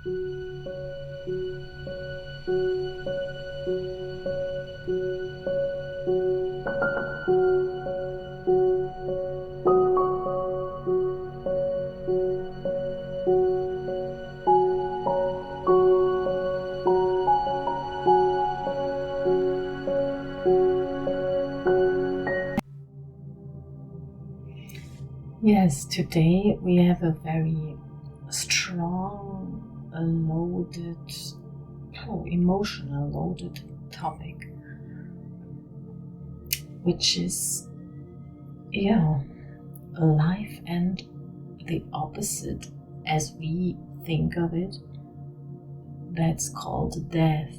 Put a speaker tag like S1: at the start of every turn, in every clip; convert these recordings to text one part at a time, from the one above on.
S1: Yes, today we have a very strong, loaded, emotional loaded topic, which is, life and the opposite as we think of it. That's called death.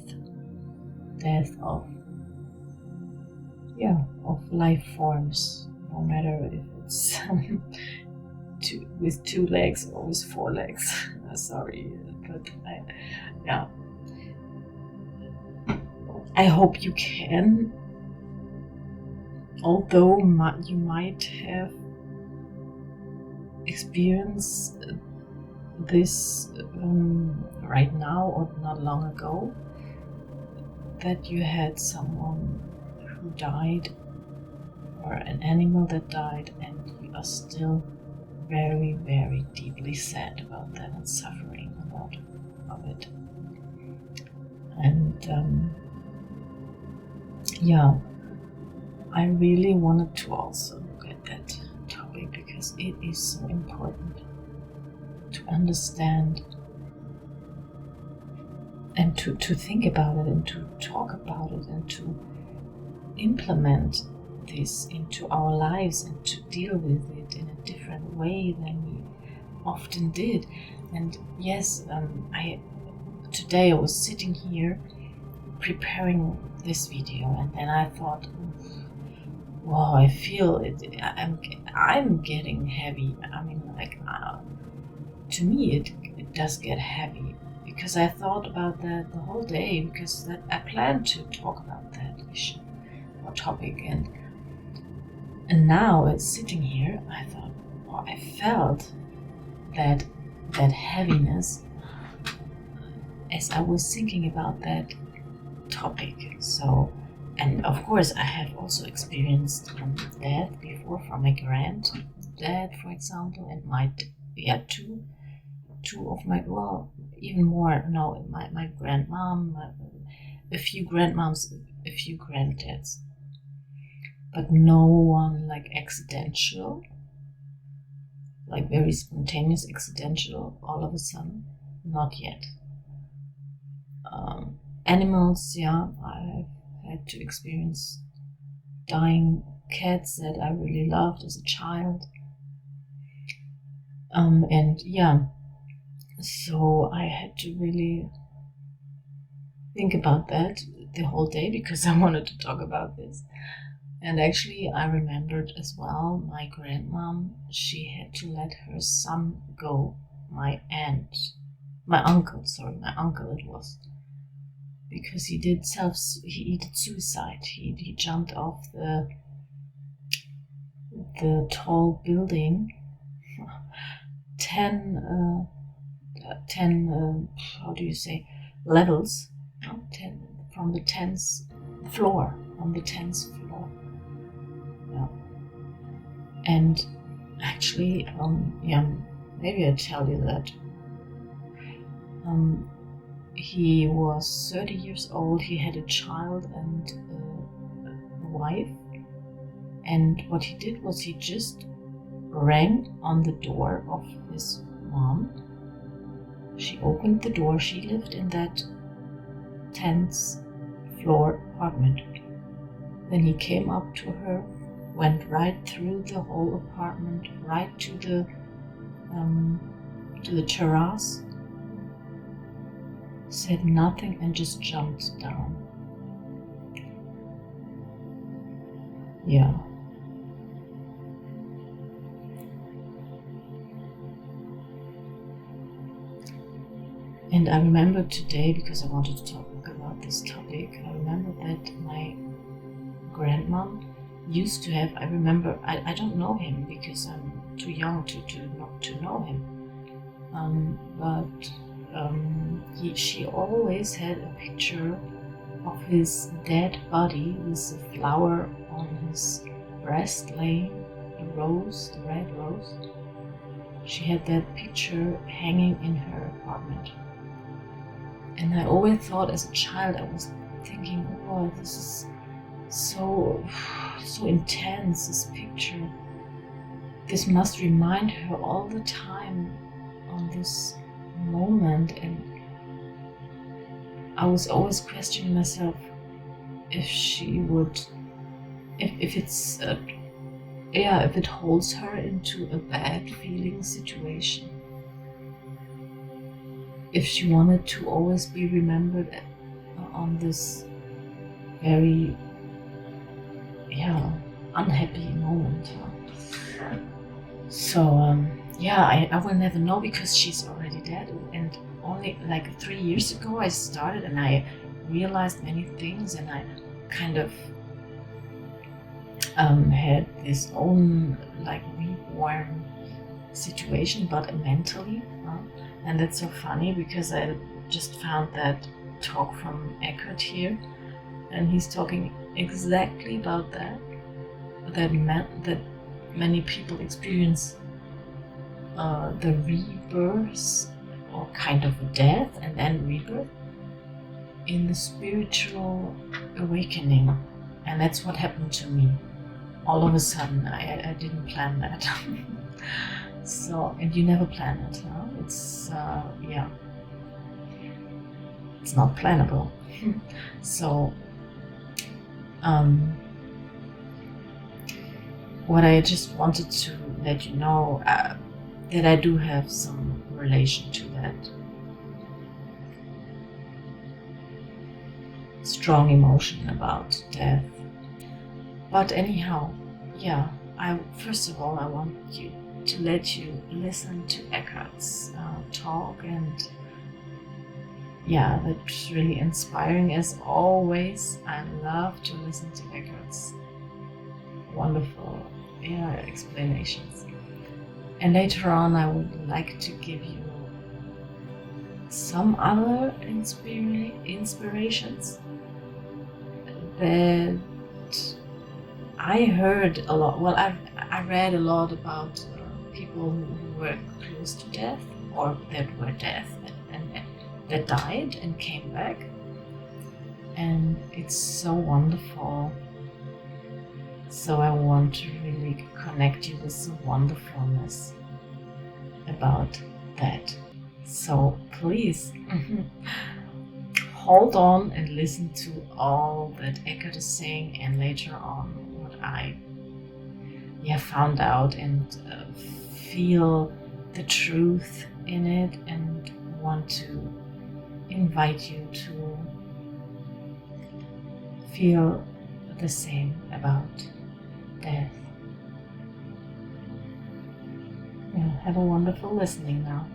S1: Death of life forms, no matter if it's with 2 legs or with 4 legs. Sorry, but I hope you can. Although you might have experienced this right now or not long ago, that you had someone who died or an animal that died, and you are still very, very deeply sad about that and suffering about of it. And I really wanted to also look at that topic because it is so important to understand and to think about it and to talk about it and to implement this into our lives and to deal with it in a different way than we often did. And yes, today I was sitting here preparing this video, and then I thought, wow, I feel it. I'm getting heavy. I mean, to me, it does get heavy because I thought about that the whole day because I planned to talk about that issue or topic, and now it's sitting here. I thought, I felt that heaviness as I was thinking about that topic. So, and of course, I have also experienced death before from my granddad, for example, and two of my, even more. No, my grandmom, a few grandmoms, a few granddads, but no one like accidental, like very spontaneous accidental all of a sudden, not yet. Animals, I've had to experience dying cats that I really loved as a child. So I had to really think about that the whole day because I wanted to talk about this. And actually I remembered as well my grandmom, she had to let her son go, my uncle it was, because he did suicide. He jumped off the tall building, 10 how do you say, levels, 10 from the 10th floor, yeah. And actually, maybe I tell you that he was 30 years old. He had a child and a wife, and what he did was he just rang on the door of his mom. She opened the door. She lived in that 10th floor apartment. Then he came up to her, went right through the whole apartment, right to the terrace, said nothing and just jumped down. Yeah. And I remember today, because I wanted to talk about this topic, I remember that my grandmom used to have, I don't know him because I'm too young to know him, but she always had a picture of his dead body with a flower on his breast laying, the red rose. She had that picture hanging in her apartment. And I always thought as a child, I was thinking, oh, this is so intense, this picture. This must remind her all the time on this moment. And I was always questioning myself if she would, if it holds her into a bad feeling situation. If she wanted to always be remembered on this very, unhappy moment. So, I will never know because she's already dead. And only like 3 years ago I started and I realized many things, and I kind of had this own like reborn situation, but mentally. And that's so funny because I just found that talk from Eckhart here, and he's talking exactly about that many people experience the rebirth, or kind of a death and then rebirth in the spiritual awakening. And that's what happened to me. All of a sudden, I didn't plan that. So, and you never plan it, huh? It's, it's not plannable. So, what I just wanted to let you know, that I do have some relation to that strong emotion about death. But anyhow, first of all, I want to let you listen to Eckhart's talk, and that's really inspiring as always. I love to listen to Eckhart's wonderful explanations. And later on I would like to give you some other inspirations that I heard a lot. Well, I read a lot about people who were close to death, or that were dead and that died and came back. And it's so wonderful. So I want to really connect you with the wonderfulness about that. So please hold on and listen to all that Eckhart is saying, and later on what I found out, and feel the truth in it, and want to invite you to feel the same about death. Have a wonderful listening now.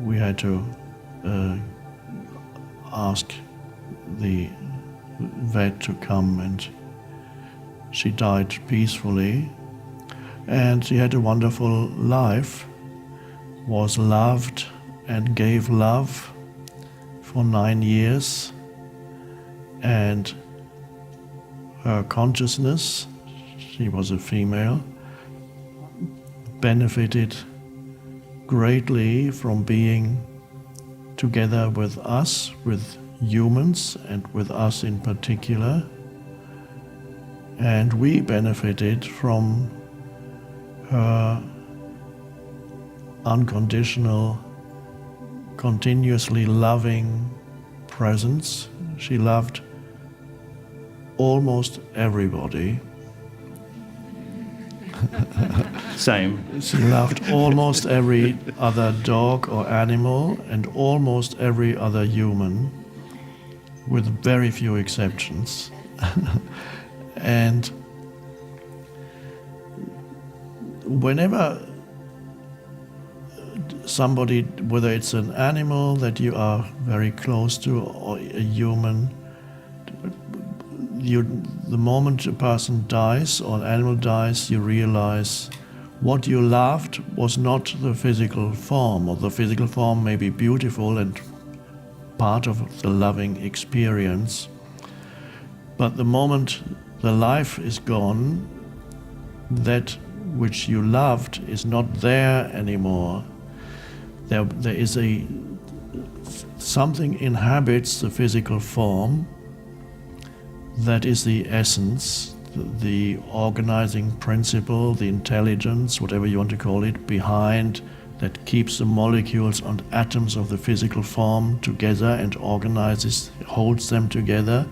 S2: We had to ask the vet to come, and she died peacefully, and she had a wonderful life, was loved and gave love for 9 years, and her consciousness, she was a female, benefited greatly from being together with us, with humans, and with us in particular. And we benefited from her unconditional, continuously loving presence. She loved almost everybody.
S3: Same.
S2: She loved almost every other dog or animal and almost every other human, with very few exceptions. And whenever somebody, whether it's an animal that you are very close to or a human, the moment a person dies or an animal dies, you realize what you loved was not the physical form, or the physical form may be beautiful and part of the loving experience, but the moment the life is gone, that which you loved is not there anymore. There is something inhabits the physical form that is the essence, the organizing principle, the intelligence, whatever you want to call it, behind, that keeps the molecules and atoms of the physical form together and organizes, holds them together.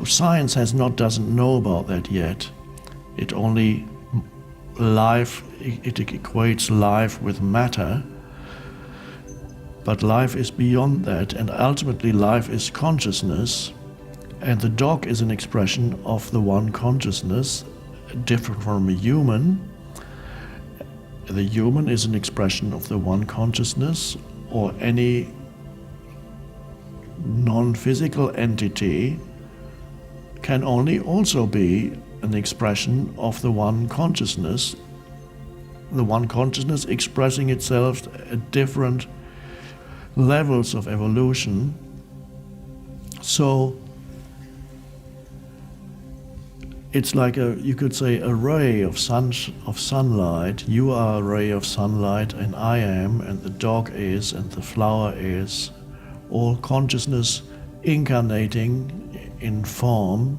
S2: Science doesn't know about that yet. It only it equates life with matter, but life is beyond that, and ultimately life is consciousness, and the dog is an expression of the one consciousness, different from a human. The human is an expression of the one consciousness, or any non-physical entity can only also be an expression of the one consciousness expressing itself at different levels of evolution. So it's like you could say a ray of sunlight. You are a ray of sunlight, and I am, and the dog is, and the flower is, all consciousness incarnating in form.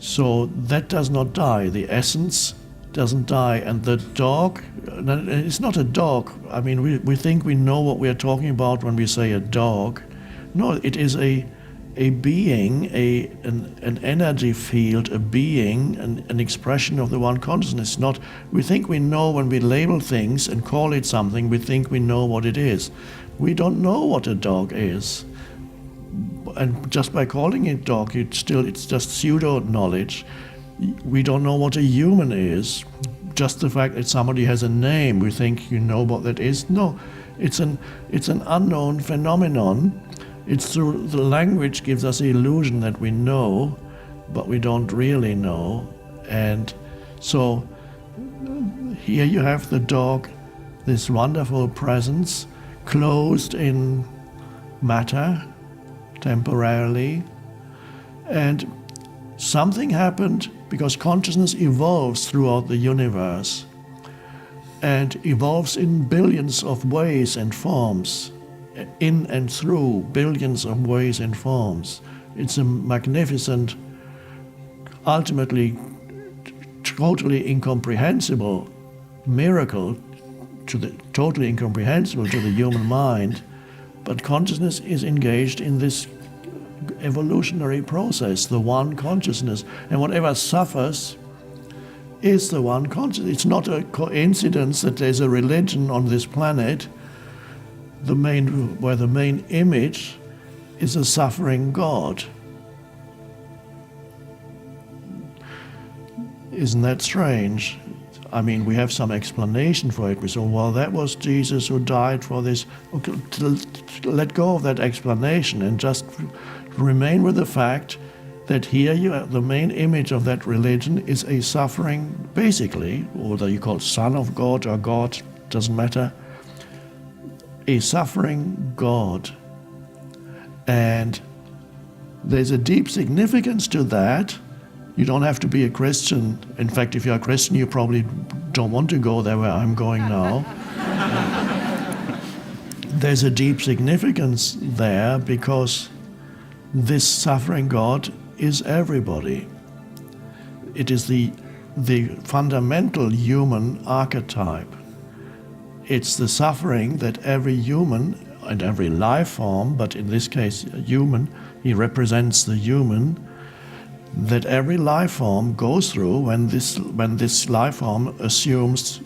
S2: So that does not die. The essence doesn't die, and the dog, it's not a dog. I mean, we think we know what we are talking about when we say a dog. No, it is a being, an energy field, a being, an expression of the one consciousness. Not, we think we know when we label things and call it something, we think we know what it is. We don't know what a dog is. And just by calling it dog, it's just pseudo-knowledge. We don't know what a human is. Just the fact that somebody has a name, we think you know what that is. No, it's an unknown phenomenon. It's through the language gives us the illusion that we know, but we don't really know. And so here you have the dog, this wonderful presence, closed in matter, temporarily, and something happened because consciousness evolves throughout the universe and evolves in billions of ways and forms, in and through billions of ways and forms. It's a magnificent, ultimately totally incomprehensible miracle, totally incomprehensible to the human mind. But consciousness is engaged in this evolutionary process, the one consciousness. And whatever suffers is the one consciousness. It's not a coincidence that there's a religion on this planet where the main image is a suffering God. Isn't that strange? I mean, we have some explanation for it. We say, well, that was Jesus who died for this. Okay, let go of that explanation and just remain with the fact that here the main image of that religion is a suffering, basically, whether you call it Son of God or God, doesn't matter, a suffering God. And there's a deep significance to that. You don't have to be a Christian. In fact, if you're a Christian, you probably don't want to go there where I'm going now. There's a deep significance there because this suffering God is everybody. It is the fundamental human archetype. It's the suffering that every human and every life form, but in this case a human, he represents the human, that every life form goes through when this life form assumes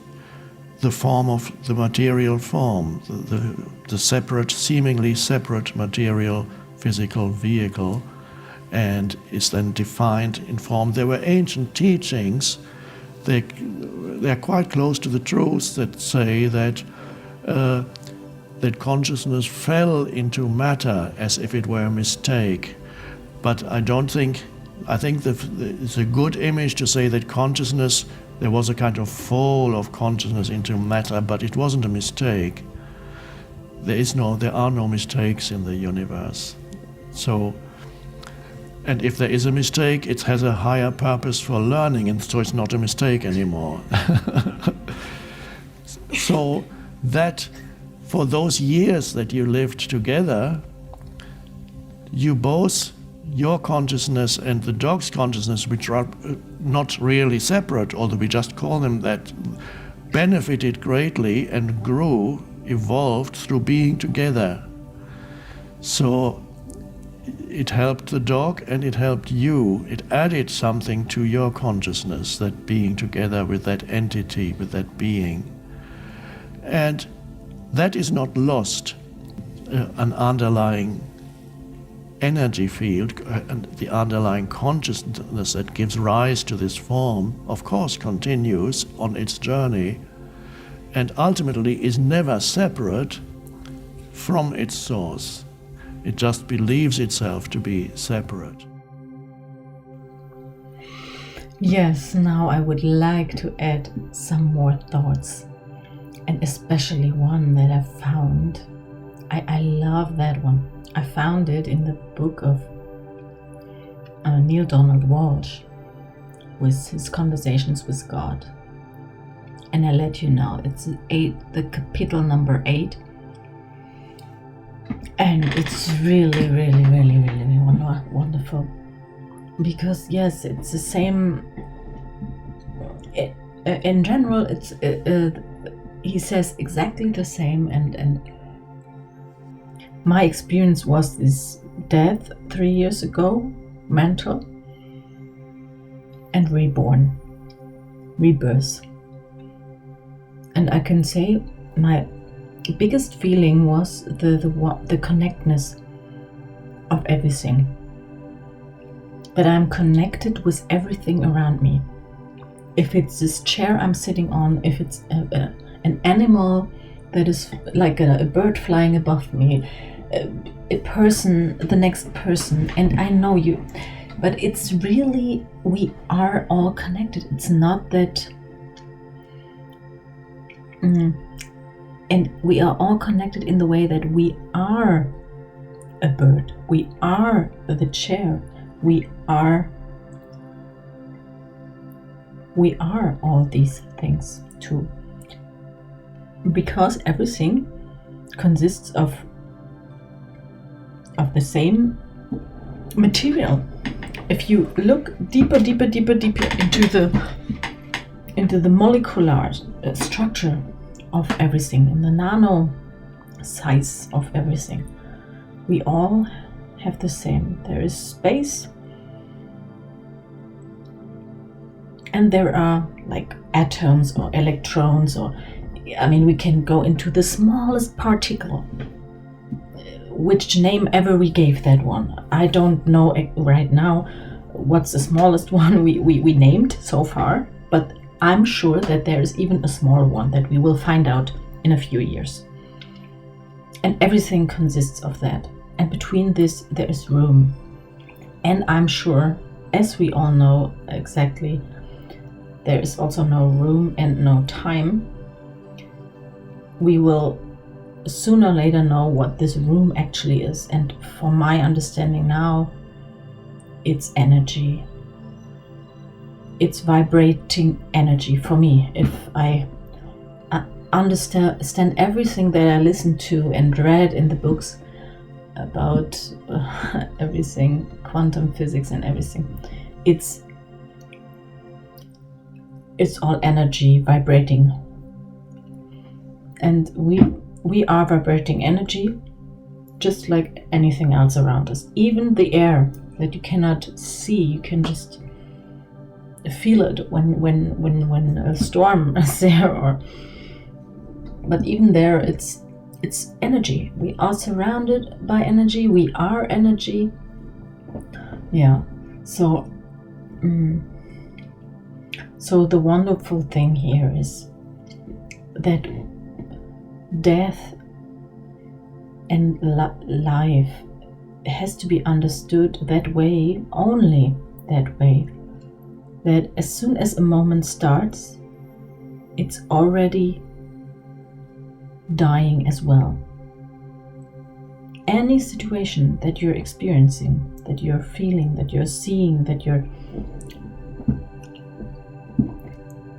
S2: the form of the material form, the separate, seemingly separate material physical vehicle, and is then defined in form. There were ancient teachings, they're quite close to the truth, that say that that consciousness fell into matter as if it were a mistake. But I think it's a good image to say that consciousness, there was a kind of fall of consciousness into matter, but it wasn't a mistake. There are no mistakes in the universe. So, and if there is a mistake, it has a higher purpose for learning, and so it's not a mistake anymore. So that for those years that you lived together, you both, your consciousness and the dog's consciousness, which are not really separate, although we just call them that, benefited greatly and grew, evolved through being together. So it helped the dog and it helped you. It added something to your consciousness, that being together with that entity, with that being. And that is not lost. An underlying energy field and the underlying consciousness that gives rise to this form, of course, continues on its journey and ultimately is never separate from its source. It just believes itself to be separate.
S1: Yes, now I would like to add some more thoughts, and especially one that I found. I love that one. I found it in the book of Neil Donald Walsh, with his conversations with God. And I let you know, it's the capital number 8. And it's really, really, really, really wonderful. Because yes, it's the same. In general, it's he says exactly the same. And my experience was this death 3 years ago, mental, and rebirth. And I can say my biggest feeling was the connectedness of everything. That I'm connected with everything around me. If it's this chair I'm sitting on, if it's an animal that is like a bird flying above me, a person, the next person, and I know you. But it's really, we are all connected. It's not that... And we are all connected in the way that we are a bird, we are the chair, we are all these things too. Because everything consists of the same material. If you look deeper into the molecular structure of everything, in the nano size of everything, we all have the same. There is space, and there are like atoms or electrons, or we can go into the smallest particle, which name ever we gave that one. I don't know right now what's the smallest one we named so far, but I'm sure that there is even a small one that we will find out in a few years. And everything consists of that. And between this, there is room. And I'm sure, as we all know exactly, there is also no room and no time. We will sooner or later know what this room actually is. And from my understanding now, it's energy. It's vibrating energy for me. If I understand everything that I listened to and read in the books about everything, quantum physics and everything, it's all energy vibrating. And we are vibrating energy just like anything else around us. Even the air that you cannot see. You can just feel it when a storm is there. But even there, it's energy. We are surrounded by energy. We are energy. Yeah. So the wonderful thing here is that death and life has to be understood that way, only that way, that as soon as a moment starts, it's already dying as well. Any situation that you're experiencing, that you're feeling, that you're seeing, that you're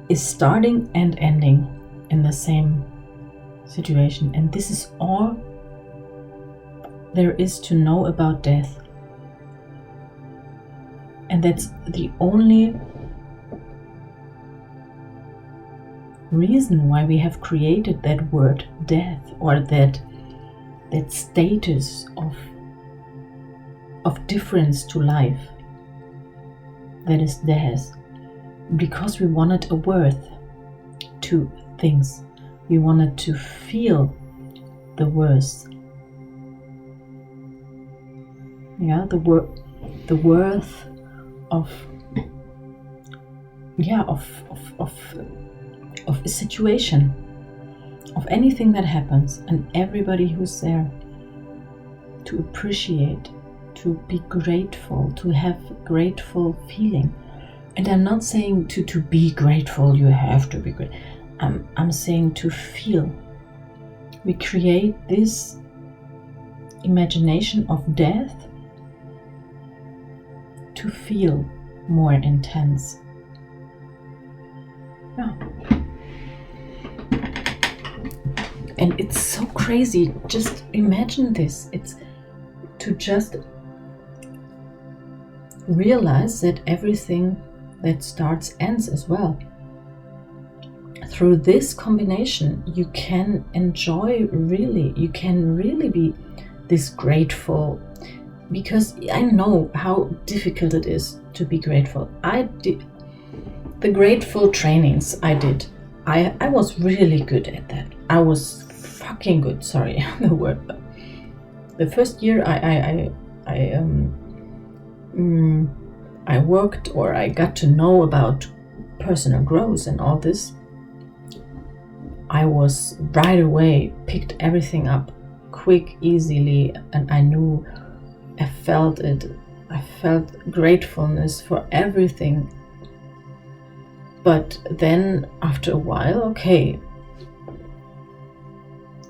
S1: is starting and ending in the same situation. And this is all there is to know about death. And that's the only reason why we have created that word death, or that status of difference to life that is death, because we wanted a worth to things. We wanted to feel the worth. Yeah, the worth of a situation, of anything that happens, and everybody who's there, to appreciate, to be grateful, to have grateful feeling. And I'm not saying to be grateful, you have to be great. I'm saying to feel. We create this imagination of death to feel more intense. Yeah. And it's so crazy. Just imagine this. It's to just realize that everything that starts ends as well. Through this combination, you can enjoy you can really be this grateful, because I know how difficult it is to be grateful. I did the grateful trainings I did. I was really good at that. I was fucking good. Sorry, the word. But the first year I worked, or I got to know about personal growth and all this. I was right away picked everything up quick, easily, and I felt it. I felt gratefulness for everything. But then after a while, okay,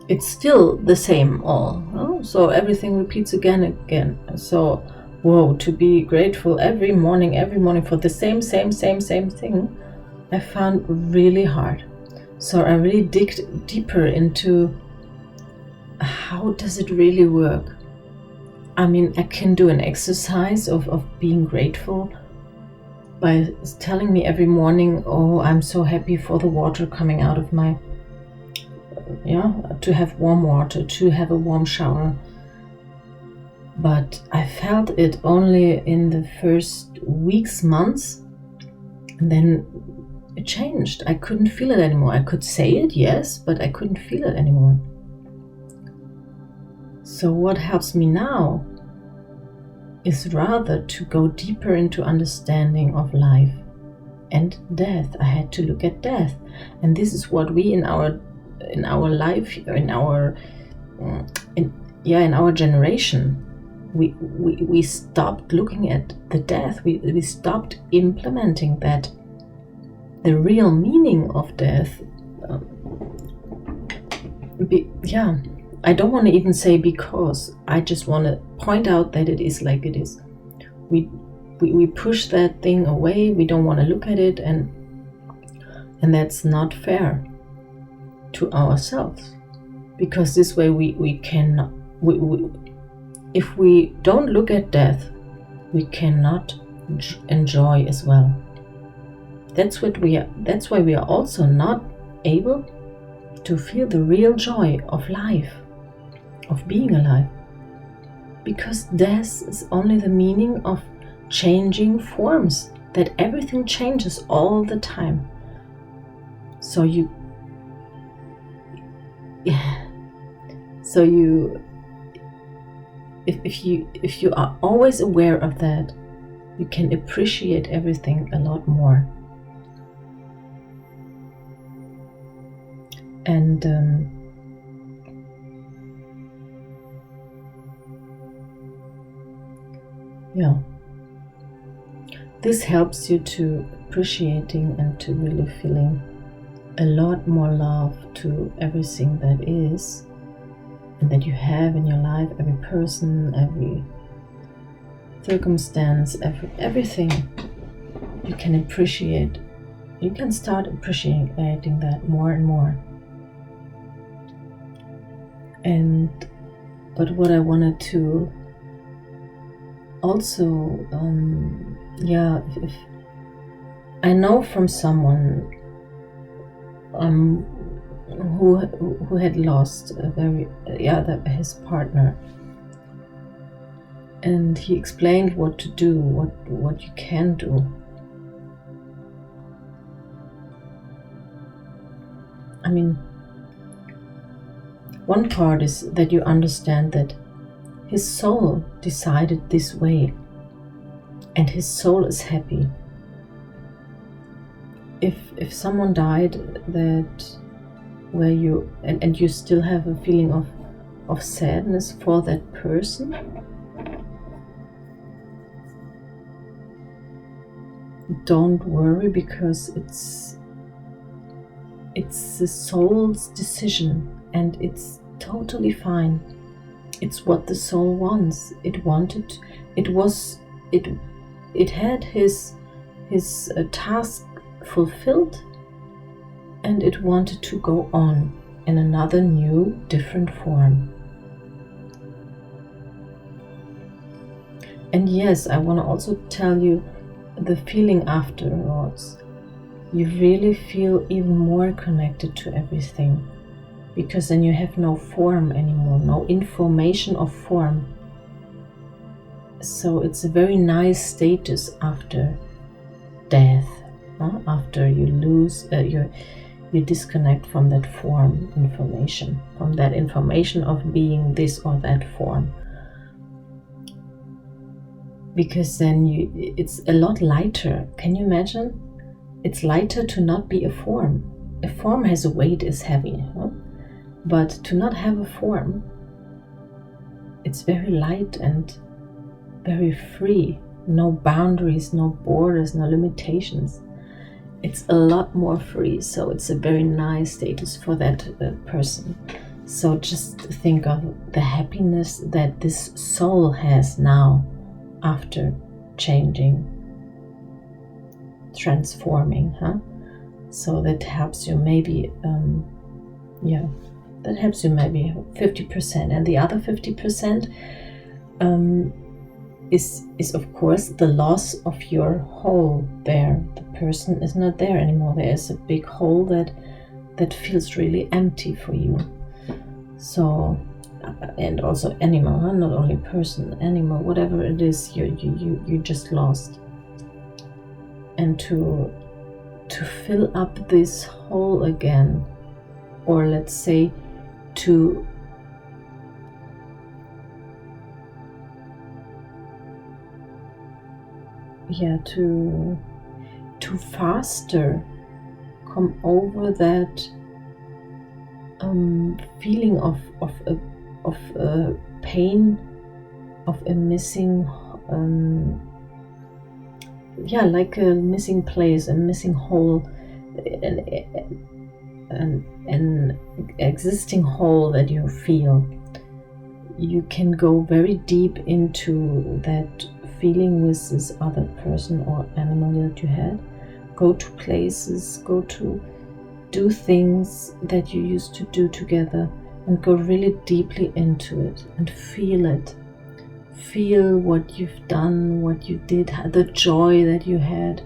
S1: it's still the same all. Oh, so everything repeats again. So, whoa, to be grateful every morning for the same thing, I found really hard. So I really digged deeper into how does it really work. I mean, I can do an exercise of being grateful by telling me every morning, oh, I'm so happy for the water coming out of my, to have warm water, to have a warm shower. But I felt it only in the first weeks, months, and then it changed. I couldn't feel it anymore. I could say it, yes, but I couldn't feel it anymore. So what helps me now is rather to go deeper into understanding of life and death. I had to look at death, and this is what we in our life, in our generation, we stopped looking at the death. We stopped implementing that. The real meaning of death. I don't want to even say because. I just want to point out that it is like it is. We push that thing away. We don't want to look at it, and that's not fair to ourselves, because this way we cannot. If we don't look at death, we cannot enjoy as well. That's why we are also not able to feel the real joy of life, of being alive. because death is only the meaning of changing forms, that everything changes all the time. So you if you are always aware of that, you can appreciate everything a lot more. And this helps you to appreciating and to really feeling a lot more love to everything that is and that you have in your life, every person, every circumstance, everything. You can appreciate. You can start appreciating that more and more. But what I wanted to also, if I know from someone who had lost his partner, and he explained what to do, what you can do. I mean, one part is that you understand that his soul decided this way, and his soul is happy. If someone died that where you and you still have a feeling of sadness for that person, don't worry, because it's the soul's decision, and it's totally fine. It's what the soul wants. It had his task fulfilled, and it wanted to go on in another new, different form. And yes, I want to also tell you the feeling afterwards. You really feel even more connected to everything, because then you have no form anymore, no information of form. So it's a very nice status after death, after you lose, you disconnect from that form information, from that information of being this or that form. Because then it's a lot lighter. Can you imagine? It's lighter to not be a form. A form has a weight, is heavy, but to not have a form, it's very light and very free. No boundaries, no borders, no limitations. It's a lot more free, so it's a very nice status for that person. So just think of the happiness that this soul has now after changing, transforming, So that helps you maybe, that helps you maybe 50%, and the other 50% is of course the loss of your hole there. The person is not there anymore. There is a big hole that feels really empty for you. So, and also animal, not only person, animal, whatever it is, you just lost. And to fill up this hole again, or let's say to faster come over that feeling of pain, of a missing, like a missing place, a missing hole, an existing hole that you feel. You can go very deep into that feeling with this other person or animal that you had. Go to places, go to do things that you used to do together, and go really deeply into it and feel it. Feel what you've done, what you did, the joy that you had.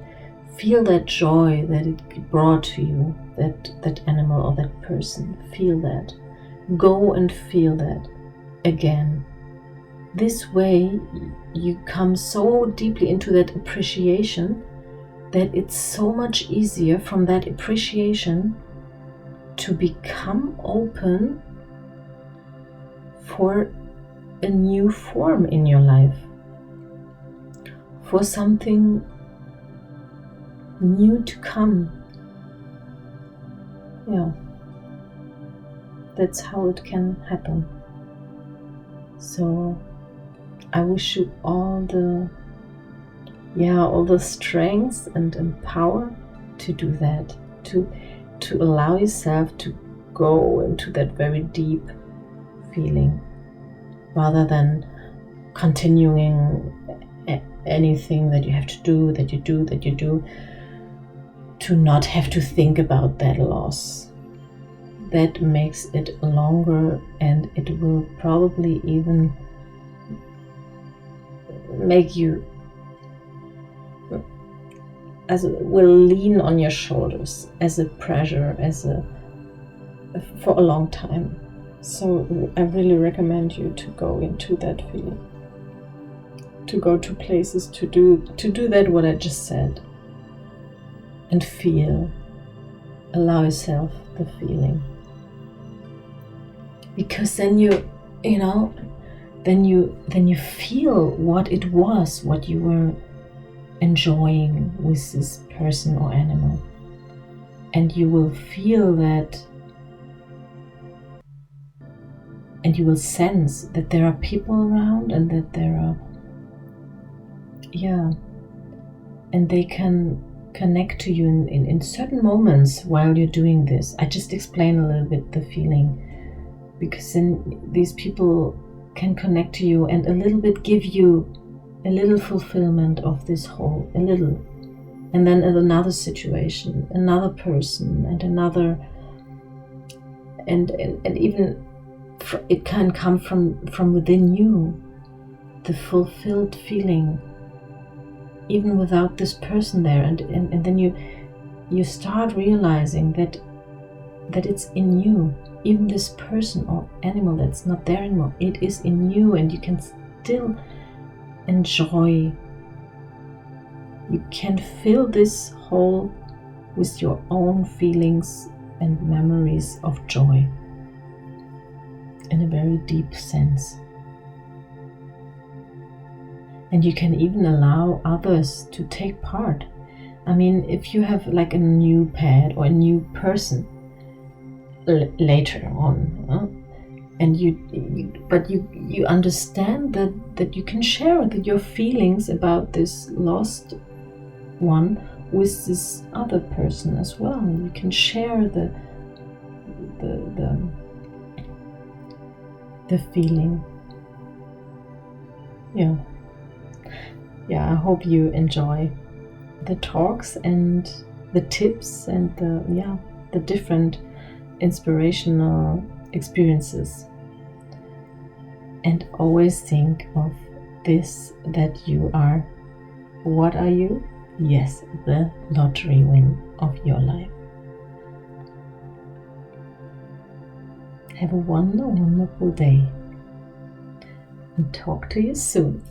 S1: Feel that joy that it brought to you, that animal or that person. Feel that. Go and feel that again. this way you come so deeply into that appreciation that it's so much easier from that appreciation to become open for a new form in your life, for something new to come. Yeah, that's how it can happen. So I wish you all the strength and power to do that, to allow yourself to go into that very deep feeling, rather than continuing anything that you have to do, that you do, to not have to think about that loss. That makes it longer, and it will probably even make you, as it will lean on your shoulders as a pressure, for a long time. So I really recommend you to go into that feeling, to go to places, to do that what I just said, and feel, allow yourself the feeling, because then you feel what it was, what you were enjoying with this person or animal, and you will feel that, and you will sense that there are people around, and that there are, and they can connect to you in certain moments while you're doing this. I just explain a little bit the feeling, because then these people can connect to you and a little bit give you a little fulfillment of this whole, a little. And then in another situation, another person, and another, and even it can come from within you, the fulfilled feeling, even without this person there. And then you start realizing that it's in you. Even this person or animal that's not there anymore, it is in you, and you can still enjoy. You can fill this hole with your own feelings and memories of joy in a very deep sense. And you can even allow others to take part. I mean, if you have like a new pet or a new person later on, and you understand that you can share your feelings about this lost one with this other person as well. You can share the feeling. I hope you enjoy the talks and the tips and the different inspirational experiences. And always think of this, that you are, what are you? Yes, the lottery win of your life. Have a wonderful day, and talk to you soon.